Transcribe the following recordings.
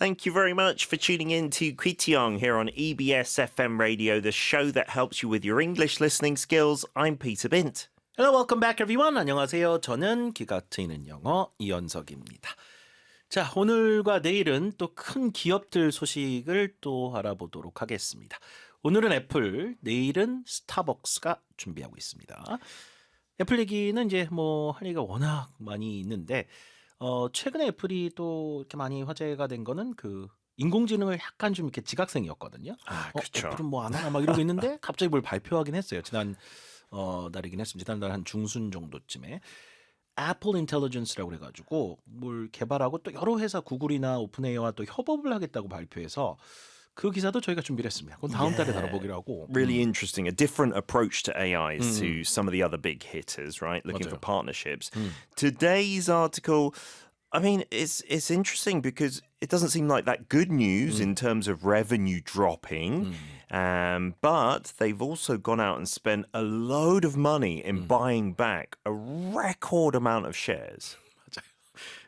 Thank you very much for tuning in to Kwitiong here on EBS FM Radio, the show that helps you with your English listening skills. I'm Peter Bint. Hello, welcome back everyone. 안녕하세요. 저는 귀가 트이는 영어 이현석입니다. 자, 오늘과 내일은 또 큰 기업들 소식을 또 알아보도록 하겠습니다. 오늘은 애플, 내일은 스타벅스가 준비하고 있습니다. 애플 얘기는 이제 뭐 할 얘기가 워낙 많이 있는데 최근에 애플이 또 이렇게 많이 화제가 된 거는 그 인공지능을 약간 좀 이렇게 지각생이었거든요. 그쵸. 애플은 뭐 안 하나 막 이러고 있는데 갑자기 뭘 발표하긴 했어요. 지난 날이긴 했습니다. 지난달 한 중순 정도쯤에 애플 인텔리전스라고 그래가지고 뭘 개발하고 또 여러 회사 구글이나 오픈AI와 또 협업을 하겠다고 발표해서 그 기사도 저희가 준비를 했습니다. 그건 다음 달에 다뤄보기로 하고. Really interesting. A different approach to AIs to some of the other big hitters, right? Looking for 맞아요. partnerships. Today's article, I mean, it's interesting because it doesn't seem like that good news in terms of revenue dropping. But they've also gone out and spent a load of money in buying back a record amount of shares.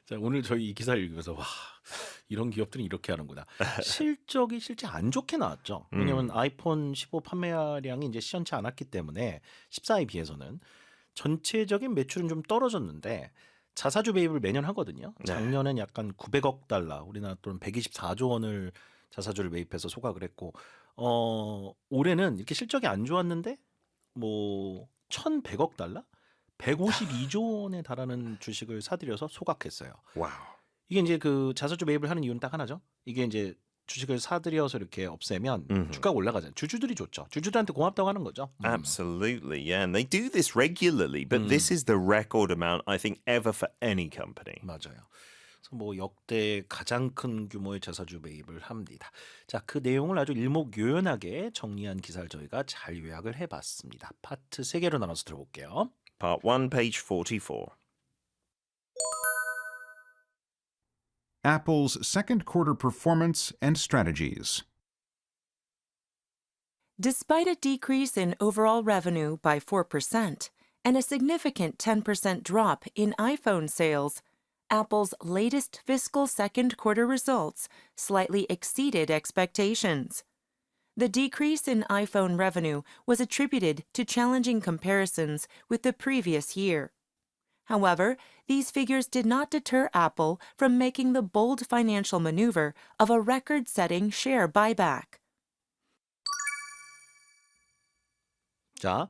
자, 오늘 저희 이 기사를 읽으면서 와, 이런 기업들은 이렇게 하는구나. 실적이 실제 안 좋게 나왔죠. 왜냐면 아이폰 15 판매량이 이제 시원치 않았기 때문에 14에 비해서는 전체적인 매출은 좀 떨어졌는데 자사주 매입을 매년 하거든요. 작년엔 약간 900억 달러, 우리나라 돈은 124조 원을 자사주를 매입해서 소각을 했고 올해는 이렇게 실적이 안 좋았는데 뭐 1,100억 달러? 152조 원에 달하는 주식을 사들여서 소각했어요. Wow. 이게 이제 그 자사주 매입을 하는 이유는 딱 하나죠. 이게 이제 주식을 사들여서 이렇게 없애면 주가가 올라가잖아요. 주주들이 좋죠. 주주들한테 고맙다고 하는 거죠. Absolutely, yeah. And they do this regularly, but this is the record amount, I think, ever for any company. 맞아요. 그래서 뭐 역대 가장 큰 규모의 자사주 매입을 합니다. 자, 그 내용을 아주 일목요연하게 정리한 기사를 저희가 잘 요약을 해봤습니다. 파트 3개로 나눠서 들어볼게요. Part 1, page 44. Apple's second quarter performance and strategies. Despite a decrease in overall revenue by 4% and a significant 10% drop in iPhone sales, Apple's latest fiscal second quarter results slightly exceeded expectations. The decrease in iPhone revenue was attributed to challenging comparisons with the previous year. However, these figures did not deter Apple from making the bold financial maneuver of a record-setting share buyback. 자,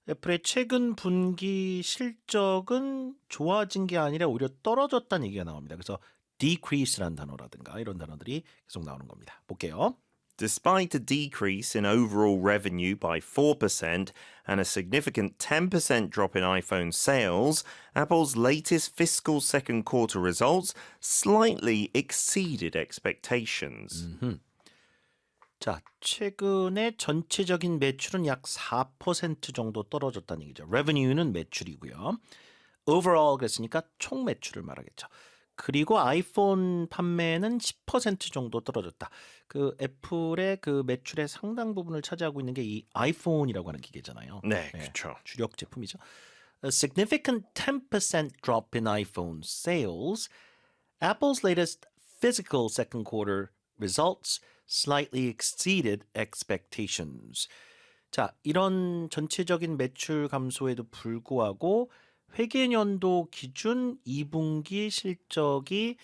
애플의 최근 분기 실적은 좋아진 게 아니라 오히려 떨어졌다는 얘기가 나옵니다. 그래서 decrease라는 단어라든가 이런 단어들이 계속 나오는 겁니다. 볼게요. Despite a decrease in overall revenue by 4% and a significant 10% drop in iPhone sales, Apple's latest fiscal second quarter results slightly exceeded expectations. 자, 최근에 전체적인 매출은 약 4% 정도 떨어졌다는 얘기죠. revenue는 매출이고요. overall 그랬으니까 총 매출을 말하겠죠. 그리고 아이폰 판매는 10% 정도 떨어졌다. 그 애플의 그 매출의 상당 부분을 차지하고 있는 게 이 아이폰이라고 하는 기계잖아요. 네, 그렇죠. 주력 제품이죠. A significant 10% drop in iPhone sales. Apple's latest fiscal second quarter results slightly exceeded expectations. 자, 이런 전체적인 매출 감소에도 불구하고 회계연도 기준 2분기 실적이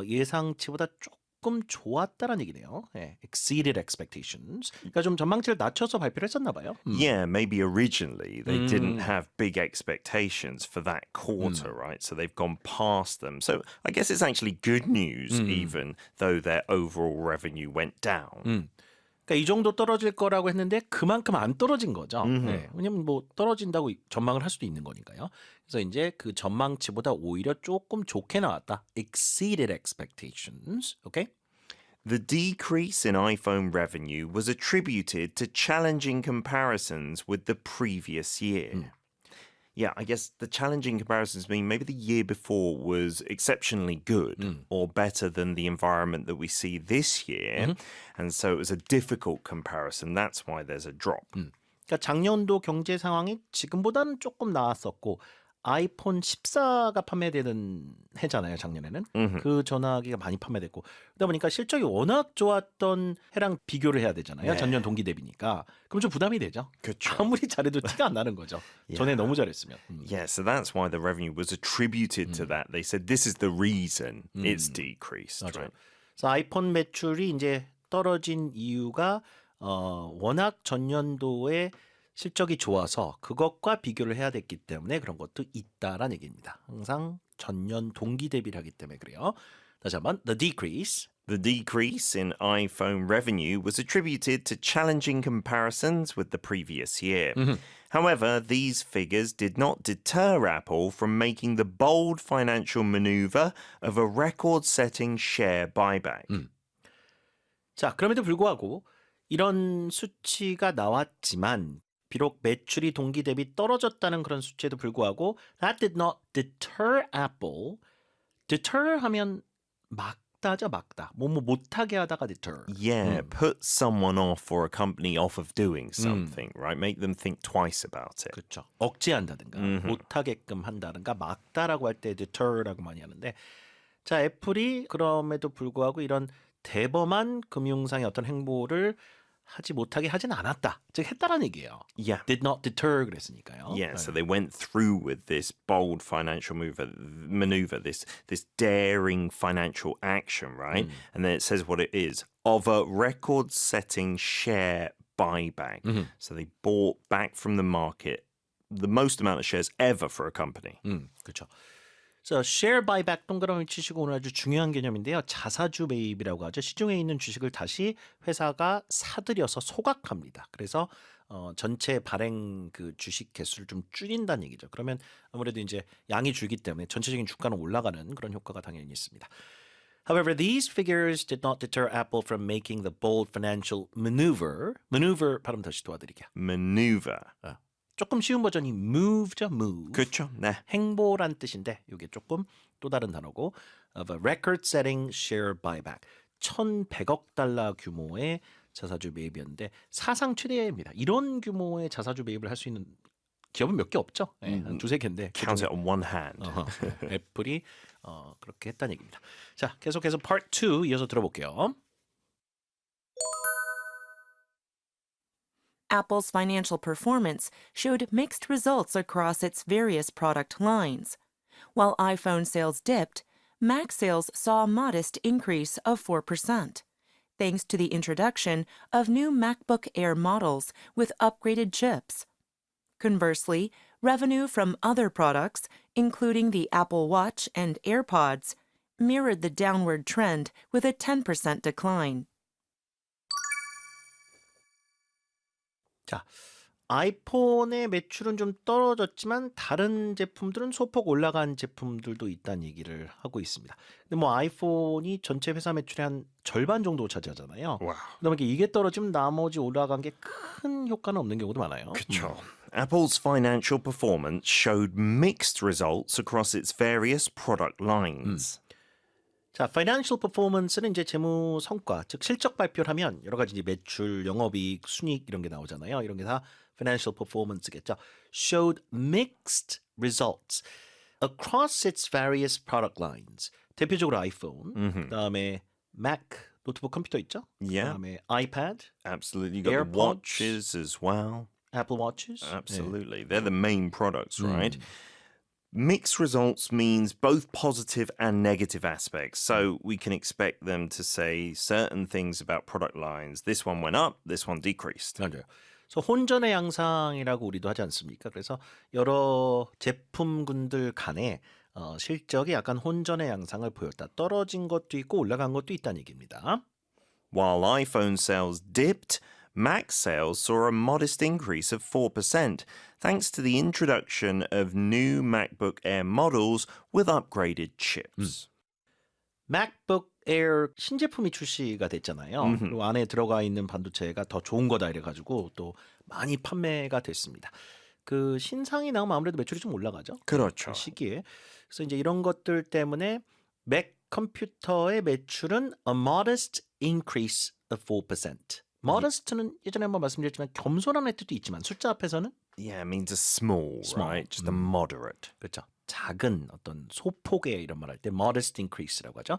예상치보다 조금 좋았다라는 얘기네요. 네, exceeded expectations. 그러니까 좀 전망치를 낮춰서 발표를 했었나 봐요. Yeah, maybe originally they didn't have big expectations for that quarter, right? So they've gone past them. So I guess it's actually good news, even though their overall revenue went down. 그러니까 이 정도 떨어질 거라고 했는데 그만큼 안 떨어진 거죠. 네, 왜냐면 뭐 떨어진다고 전망을 할 수도 있는 거니까요. 그래서 이제 그 전망치보다 오히려 조금 좋게 나왔다. Exceeded expectations. Okay? The decrease in iPhone revenue was attributed to challenging comparisons with the previous year. Yeah, I guess the challenging comparisons mean maybe the year before was exceptionally good or better than the environment that we see this year. And so it was a difficult comparison. That's why there's a drop. 그러니까 작년도 경제 상황이 지금보다는 조금 나았었고 아이폰 14가 판매되는 해잖아요, 작년에는. 그 전화기가 많이 판매됐고. 그러다 보니까 실적이 워낙 좋았던 해랑 비교를 해야 되잖아요. 네. 전년 동기 대비니까. 그럼 좀 부담이 되죠. 그쵸. 아무리 잘해도 티가 안 나는 거죠. 전에 너무 잘했으면. Yeah, so that's why the revenue was attributed to that. They said this is the reason it's decreased. 맞아요. Right? 그래서 아이폰 매출이 이제 떨어진 이유가 워낙 전년도에 실적이 좋아서 그것과 비교를 해야 됐기 때문에 그런 것도 있다라는 얘기입니다. 항상 전년 동기 대비를 하기 때문에 그래요. 다시 한번 the decrease. The decrease in iPhone revenue was attributed to challenging comparisons with the previous year. However, these figures did not deter Apple from making the bold financial maneuver of a record-setting share buyback. 자, 그럼에도 불구하고 이런 수치가 나왔지만 비록 매출이 동기 대비 떨어졌다는 그런 수치에도 불구하고 that did not deter Apple. deter 하면 막다죠, 막다. 뭐뭐 못하게 하다가 deter. Yeah, put someone off or a company off of doing something, right? Make them think twice about it. 그렇죠. 억제한다든가 못하게끔 한다든가 막다라고 할 때 deter라고 많이 하는데 자, 애플이 그럼에도 불구하고 이런 대범한 금융상의 어떤 행보를 하지 못하게 하진 않았다. 즉 했다라는 얘기예요. Yeah. Did not deter 그랬으니까요. Yeah, so they went through with this bold financial maneuver, this daring financial action, right? And then it says what it is of a record-setting share buyback. So they bought back from the market the most amount of shares ever for a company. 그렇죠. 그래서 share buyback 동그라미 치시고 오늘 아주 중요한 개념인데요. 자사주 매입이라고 하죠. 시중에 있는 주식을 다시 회사가 사들여서 소각합니다. 그래서 전체 발행 그 주식 개수를 좀 줄인다는 얘기죠. 그러면 아무래도 이제 양이 줄기 때문에 전체적인 주가는 올라가는 그런 효과가 당연히 있습니다. However, these figures did not deter Apple from making the bold financial maneuver. maneuver 발음 다시 도와드릴게요. Maneuver. 조금 쉬운 버전이 move죠, move. 그렇죠. 네. 행보란 뜻인데 이게 조금 또 다른 단어고 of a record-setting share buyback. 1,100억 달러 규모의 자사주 매입이었는데 사상 최대입니다. 이런 규모의 자사주 매입을 할 수 있는 기업은 몇 개 없죠. 네, 한 두세 개인데 Count it on one hand. 애플이 그렇게 했다는 얘기입니다. 자, 계속해서 part 2 이어서 들어볼게요. Apple's financial performance showed mixed results across its various product lines. While iPhone sales dipped, Mac sales saw a modest increase of 4%, thanks to the introduction of new MacBook Air models with upgraded chips. Conversely, revenue from other products, including the Apple Watch and AirPods, mirrored the downward trend with a 10% decline. 자, 아이폰의 매출은 좀 떨어졌지만 다른 제품들은 소폭 올라간 제품들도 있다는 얘기를 하고 있습니다. 근데 뭐 아이폰이 전체 회사 매출의 한 절반 정도 차지하잖아요. Wow. 그다음에 이게 떨어지면 나머지 올라간 게 큰 효과는 없는 경우도 많아요. 그렇죠. Apple's financial performance showed mixed results across its various product lines. 자, financial performance는 이제 재무 성과, 즉 실적 발표를 하면 여러 가지 이제 매출, 영업이익, 순이익 이런 게 나오잖아요. 이런 게 다 financial performance겠죠. Showed mixed results across its various product lines. 대표적으로 아이폰, 그다음에 Mac 노트북 컴퓨터 있죠? Yeah. 그다음에 iPad, Absolutely. You've got the AirPods. watches as well. Apple Watches. Absolutely. They're the main products, right? Mixed results means both positive and negative aspects. So we can expect them to say certain things about product lines. This one went up, this one decreased. 맞아요. 그래서 혼전의 양상이라고 우리도 하지 않습니까? 그래서 여러 제품군들 간에 실적이 약간 혼전의 양상을 보였다. 떨어진 것도 있고 올라간 것도 있다는 얘기입니다. While iPhone sales dipped, Mac sales saw a modest increase of 4%, thanks to the introduction of new MacBook Air models with upgraded chips. MacBook Air 신제품이 출시가 됐잖아요. 그리고 안에 들어가 있는 반도체가 더 좋은 거다 이래가지고 또 많이 판매가 됐습니다. 그 신상이 나오면 아무래도 매출이 좀 올라가죠. 그렇죠. 그 시기에. 그래서 이제 이런 것들 때문에 맥 컴퓨터의 매출은 a modest increase of 4%. modest는 예전에 한번 말씀드렸지만 겸손함의 뜻도 있지만 숫자 앞에서는 Yeah, it means a small, Small. right? Just a moderate. 그렇죠. 작은 어떤 소폭의 이런 말 할 때 modest increase라고 하죠.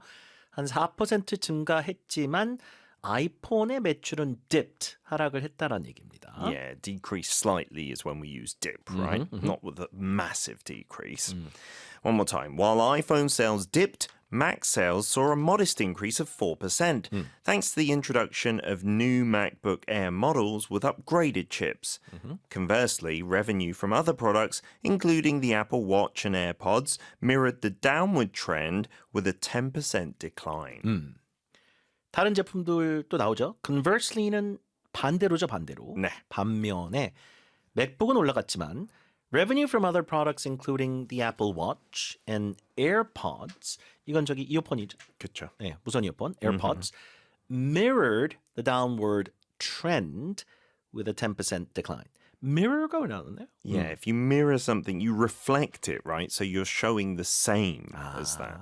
한 4% 증가했지만 아이폰의 매출은 dipped, 하락을 했다라는 얘기입니다. Yeah, decrease slightly is when we use dip, right? Not with a massive decrease. One more time. While iPhone sales dipped, Mac sales saw a modest increase of 4%, thanks to the introduction of new MacBook Air models with upgraded chips. Conversely, revenue from other products, including the Apple Watch and AirPods, mirrored the downward trend with a 10% decline. 다른 제품들도 나오죠. Conversely는 반대로죠, 반대로. 네. 반면에 맥북은 올라갔지만 revenue from other products including the Apple Watch and AirPods, 이건 저기 이어폰이죠. 그쵸. 네, 무선 이어폰, AirPods, mirrored the downward trend with a 10% decline. mirror가 왜 나왔나요? Yeah, if you mirror something, you reflect it, right? So you're showing the same as that.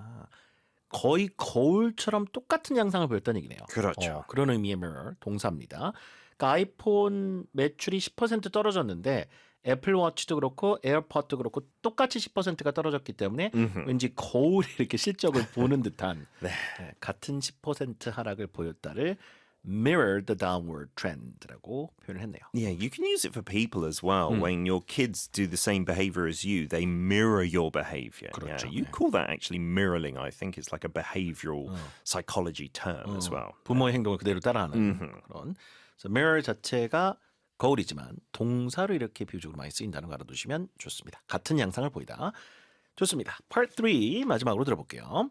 거의 거울처럼 똑같은 양상을 보였다는 얘기네요. 그렇죠. 그런 의미의 mirror, 동사입니다. 그러니까 아이폰 매출이 10% 떨어졌는데 애플워치도 그렇고 에어팟도 그렇고 똑같이 10%가 떨어졌기 때문에 왠지 거울에 이렇게 실적을 보는 듯한 네, 같은 10% 하락을 보였다를 mirror the downward trend라고 표현을 했네요. Yeah, you can use it for people as well. When your kids do the same behavior as you, they mirror your behavior. 그렇죠. Yeah, you 네. call that actually mirroring, I think. It's like a behavioral psychology term as well. 부모의 행동을 그대로 따라하는 그런. 그래서 mirror 자체가 거울이지만 동사로 이렇게 비유적으로 많이 쓰인다는 거 알아두시면 좋습니다. 같은 양상을 보이다. 좋습니다. Part 3 마지막으로 들어볼게요.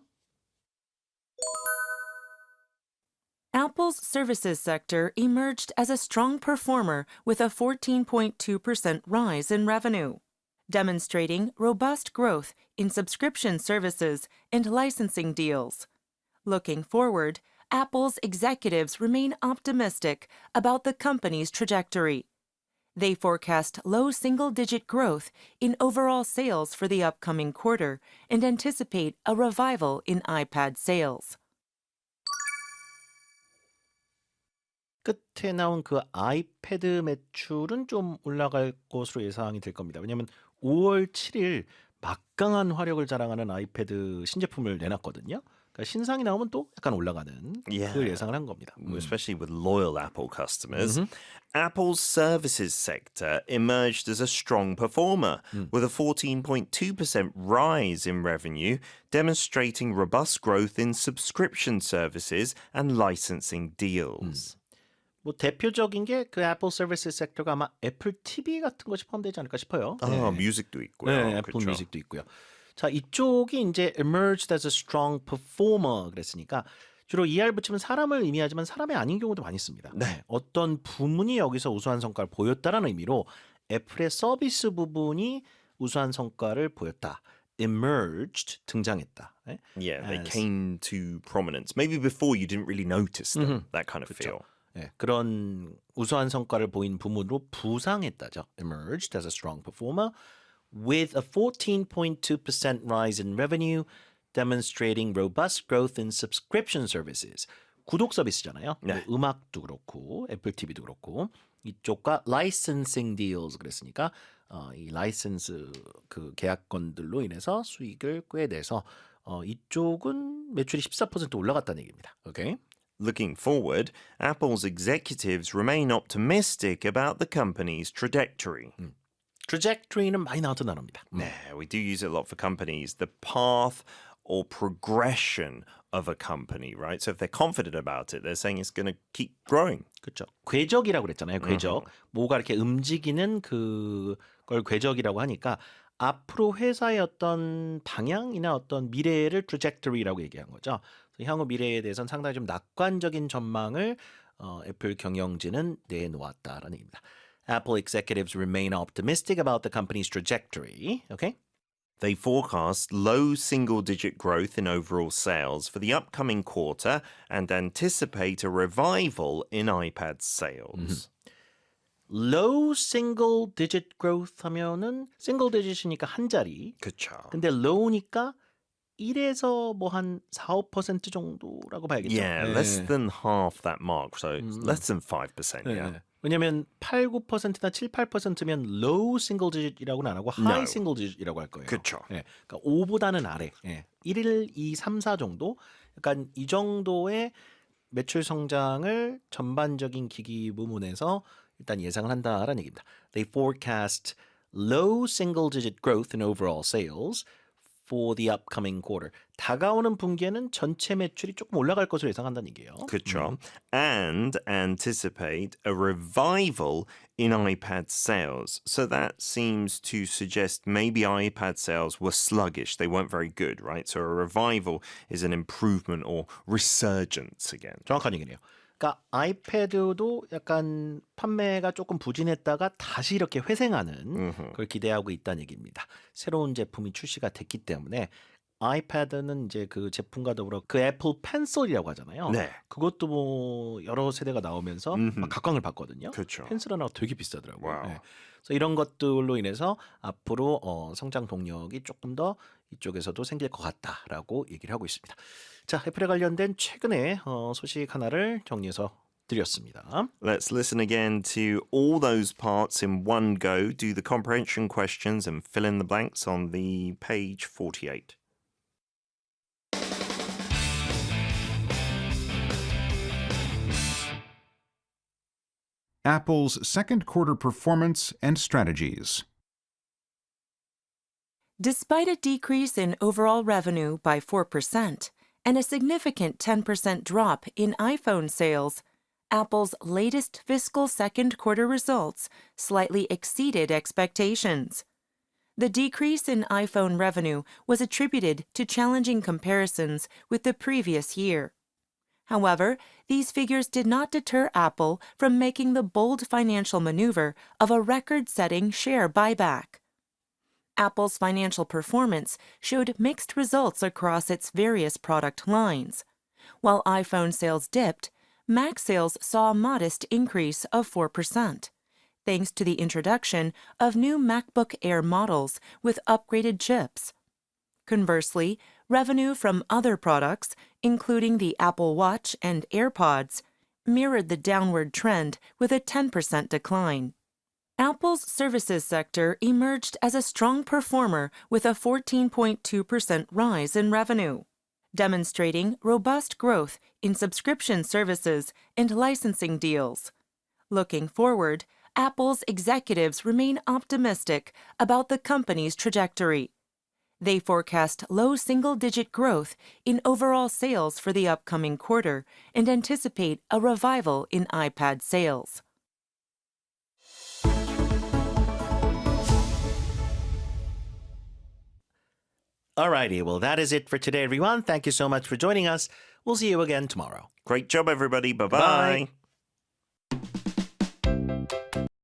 Apple's services sector emerged as a strong performer with a 14.2% rise in revenue, demonstrating robust growth in subscription services and licensing deals. Looking forward, Apple's executives remain optimistic about the company's trajectory. They forecast low single-digit growth in overall sales for the upcoming quarter and anticipate a revival in iPad sales. 끝에 나온 그 아이패드 매출은 좀 올라갈 것으로 예상이 될 겁니다. 왜냐하면 5월 7일 막강한 화력을 자랑하는 아이패드 신제품을 내놨거든요. 그러니까 신상이 나오면 또 약간 올라가는 그 예상을 한 겁니다. Especially with loyal Apple customers. Apple's services sector emerged as a strong performer with a 14.2% rise in revenue, demonstrating robust growth in subscription services and licensing deals. 뭐 대표적인 게 그 애플 서비스 섹터가 아마 애플 TV 같은 것이 포함되지 않을까 싶어요. 아, 뮤직도 있고요. 네, 애플 그렇죠. 뮤직도 있고요. 자, 이쪽이 이제 emerged as a strong performer 그랬으니까 주로 ER 붙이면 사람을 의미하지만 사람이 아닌 경우도 많이 씁니다. 네. 어떤 부문이 여기서 우수한 성과를 보였다라는 의미로 애플의 서비스 부분이 우수한 성과를 보였다. emerged, 등장했다. 네? Yeah, they came to prominence. Maybe before you didn't really notice them. That kind of feel. 네, 그런 우수한 성과를 보인 부문으로 부상했다죠. emerged as a strong performer with a 14.2% rise in revenue, demonstrating robust growth in subscription services. 구독 서비스잖아요. 네. 뭐 음악도 그렇고 애플 TV도 그렇고 이쪽과 licensing deals 그랬으니까 이 라이센스 그 계약건들로 인해서 수익을 꿰내서 이쪽은 매출이 14% 올라갔다는 얘기입니다. 오케이. Looking forward, Apple's executives remain optimistic about the company's trajectory. trajectory는 많이 나왔던 단어입니다. Yeah, we do use it a lot for companies. The path or progression of a company, right? So if they're confident about it, they're saying it's going to keep growing. 그렇죠. 궤적이라고 그랬잖아요. 궤적. 뭐가 이렇게 움직이는 그걸 궤적이라고 하니까 앞으로 회사의 어떤 방향이나 어떤 미래를 trajectory라고 얘기한 거죠. 그래서 향후 미래에 대해서는 상당히 좀 낙관적인 전망을 애플 경영진은 내놓았다라는 얘기입니다. Apple executives remain optimistic about the company's trajectory. Okay? They forecast low single-digit growth in overall sales for the upcoming quarter and anticipate a revival in iPad sales. Low single digit growth 하면은 single digit이니까 한 자리. 그쵸. 근데 low니까 1에서 뭐 한 4-5% 정도라고 봐야겠죠. Yeah, less than half that mark, so less than 5%. 네. Yeah. 왜냐하면 8, 9%나 7, 8%면 low single digit이라고는 안 하고 high No. single digit이라고 할 거예요. 그쵸. 예, 그러니까 5보다는 아래. 예, 1, 2, 3, 4 정도. 약간 이 정도의 매출 성장을 전반적인 기기 부문에서 일단 예상을 한다라는 얘기입니다. They forecast low single digit growth in overall sales for the upcoming quarter. 다가오는 분기에는 전체 매출이 조금 올라갈 것으로 예상한다는 얘기예요. 그쵸. And anticipate a revival in iPad sales. So that seems to suggest maybe iPad sales were sluggish. They weren't very good, right? So a revival is an improvement or resurgence again. 정확한 얘기네요. 그러니까 아이패드도 약간 판매가 조금 부진했다가 다시 이렇게 회생하는 걸 기대하고 있다는 얘기입니다. 새로운 제품이 출시가 됐기 때문에 아이패드는 이제 그 제품과 더불어 그 애플 펜슬이라고 하잖아요. 네. 그것도 뭐 여러 세대가 나오면서 막 각광을 받거든요. 그쵸. 펜슬 하나가 되게 비싸더라고요. 와우. 네. 그래서 이런 것들로 인해서 앞으로 성장 동력이 조금 더 이쪽에서도 생길 것 같다라고 얘기를 하고 있습니다. 자, 애플에 관련된 최근의 소식 하나를 정리해서 드렸습니다. Let's listen again to all those parts in one go. Do the comprehension questions and fill in the blanks on the page 48. Apple's second quarter performance and strategies. Despite a decrease in overall revenue by 4% and a significant 10% drop in iPhone sales, Apple's latest fiscal second quarter results slightly exceeded expectations. The decrease in iPhone revenue was attributed to challenging comparisons with the previous year. However, these figures did not deter Apple from making the bold financial maneuver of a record-setting share buyback. Apple's financial performance showed mixed results across its various product lines. While iPhone sales dipped, Mac sales saw a modest increase of 4%, thanks to the introduction of new MacBook Air models with upgraded chips. Conversely, revenue from other products, including the Apple Watch and AirPods, mirrored the downward trend with a 10% decline. Apple's services sector emerged as a strong performer with a 14.2% rise in revenue, demonstrating robust growth in subscription services and licensing deals. Looking forward, Apple's executives remain optimistic about the company's trajectory. They forecast low single-digit growth in overall sales for the upcoming quarter and anticipate a revival in iPad sales. Alrighty, well that is it for today, everyone. Thank you so much for joining us. We'll see you again tomorrow. Great job, everybody. Bye-bye. Bye.